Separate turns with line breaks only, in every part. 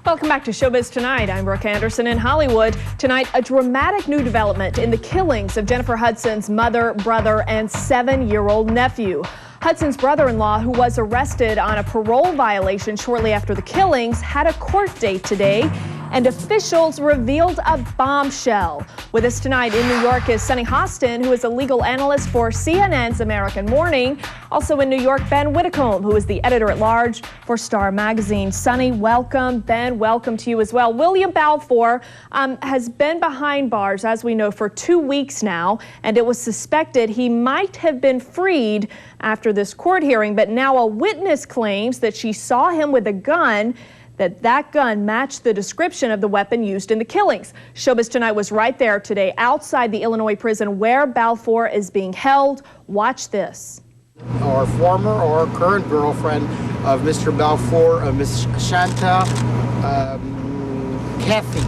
Welcome back to Showbiz Tonight. I'm Brooke Anderson in Hollywood. Tonight, a dramatic new development in the killings of Jennifer Hudson's mother, brother, and 7-year-old nephew. Hudson's brother-in-law, who was arrested on a parole violation shortly after the killings, had a court date today, and officials revealed a bombshell. With us tonight in New York is Sunny Hudson, who is a legal analyst for CNN's American Morning. Also in New York, Ben Whitcomb, who is the editor-at-large for Star Magazine. Sunny, welcome. Ben, welcome to you as well. William Balfour has been behind bars, as we know, for 2 weeks now, and it was suspected he might have been freed after this court hearing, but now a witness claims that she saw him with a gun, that gun matched the description of the weapon used in the killings. Showbiz Tonight was right there today outside the Illinois prison where Balfour is being held. Watch this.
Our former or current girlfriend of Mr. Balfour, Miss Shanta Kathy,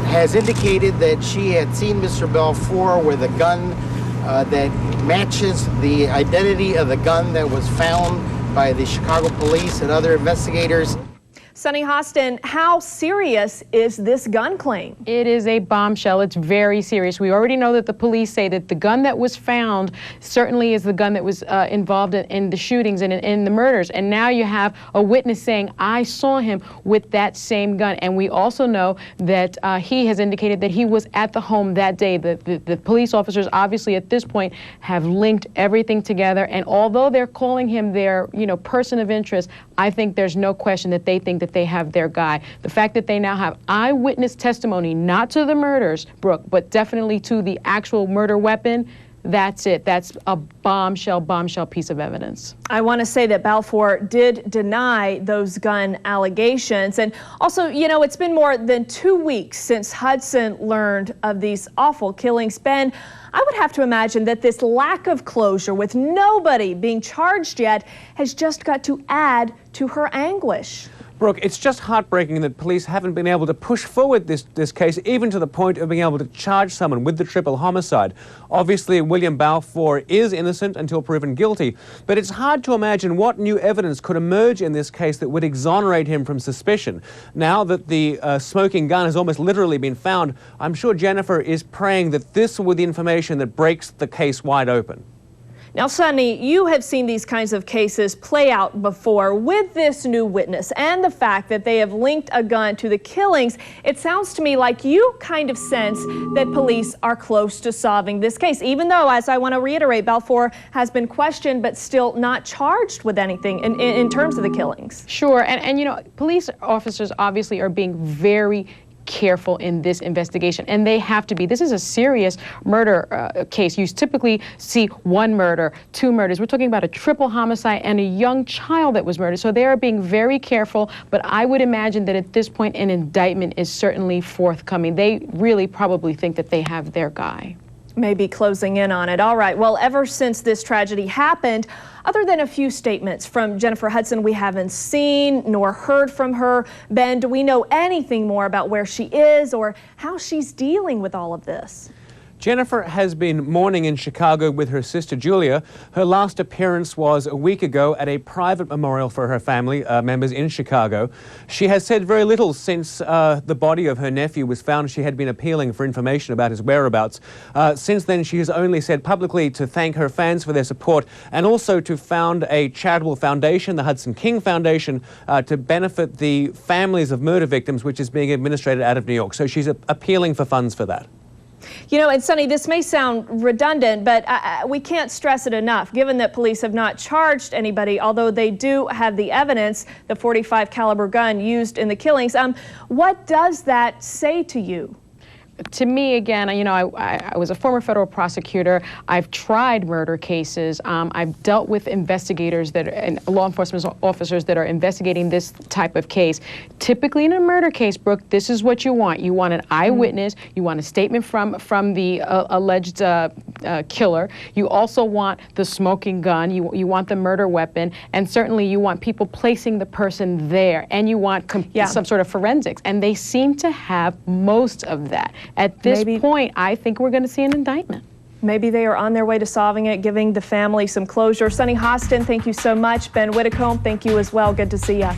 has indicated that she had seen Mr. Balfour with a gun that matches the identity of the gun that was found by the Chicago police and other investigators.
Sunny Hudson, how serious is this gun claim?
It is a bombshell. It's very serious. We already know that the police say that the gun that was found certainly is the gun that was involved in the shootings and in the murders. And now you have a witness saying, I saw him with that same gun. And we also know that he has indicated that he was at the home that day. The police officers obviously at this point have linked everything together. And although they're calling him their, person of interest, I think there's no question that they think that they have their guy. The fact that they now have eyewitness testimony, not to the murders, Brooke, but definitely to the actual murder weapon, that's it. That's a bombshell piece of evidence.
I want to say that Balfour did deny those gun allegations. And also, it's been more than 2 weeks since Hudson learned of these awful killings. Ben, I would have to imagine that this lack of closure with nobody being charged yet has just got to add to her anguish.
Brooke, it's just heartbreaking that police haven't been able to push forward this case, even to the point of being able to charge someone with the triple homicide. Obviously, William Balfour is innocent until proven guilty, but it's hard to imagine what new evidence could emerge in this case that would exonerate him from suspicion. Now that the smoking gun has almost literally been found, I'm sure Jennifer is praying that this will be the information that breaks the case wide open.
Now, Sunny, you have seen these kinds of cases play out before. With this new witness and the fact that they have linked a gun to the killings, it sounds to me like you kind of sense that police are close to solving this case, even though, as I want to reiterate, Balfour has been questioned but still not charged with anything in terms of the killings.
Sure, and police officers obviously are being very careful in this investigation, and they have to be. This is a serious murder case. You typically see 1 murder, 2 murders. We're talking about a triple homicide and a young child that was murdered. So they are being very careful, but I would imagine that at this point an indictment is certainly forthcoming. They really probably think that they have their guy.
Maybe closing in on it. All right. Well, ever since this tragedy happened, other than a few statements from Jennifer Hudson we haven't seen nor heard from her, Ben, do we know anything more about where she is or how she's dealing with all of this?
Jennifer has been mourning in Chicago with her sister Julia. Her last appearance was a week ago at a private memorial for her family members in Chicago. She has said very little since the body of her nephew was found. She had been appealing for information about his whereabouts. Since then, she has only said publicly to thank her fans for their support and also to found a charitable foundation, the Hudson King Foundation, to benefit the families of murder victims, which is being administrated out of New York. So she's appealing for funds for that.
And Sunny, this may sound redundant, but we can't stress it enough, given that police have not charged anybody, although they do have the evidence, the .45 caliber gun used in the killings. What does that say to you?
To me, again, I was a former federal prosecutor. I've tried murder cases. I've dealt with investigators and law enforcement officers that are investigating this type of case. Typically in a murder case, Brooke, this is what you want. You want an eyewitness. You want a statement from the alleged killer. You also want the smoking gun. You want the murder weapon. And certainly you want people placing the person there. And you want some sort of forensics. And they seem to have most of that. At this point, I think we're going to see an indictment.
Maybe they are on their way to solving it, giving the family some closure. Sunny Hudson, thank you so much. Ben Whitcomb, thank you as well. Good to see you.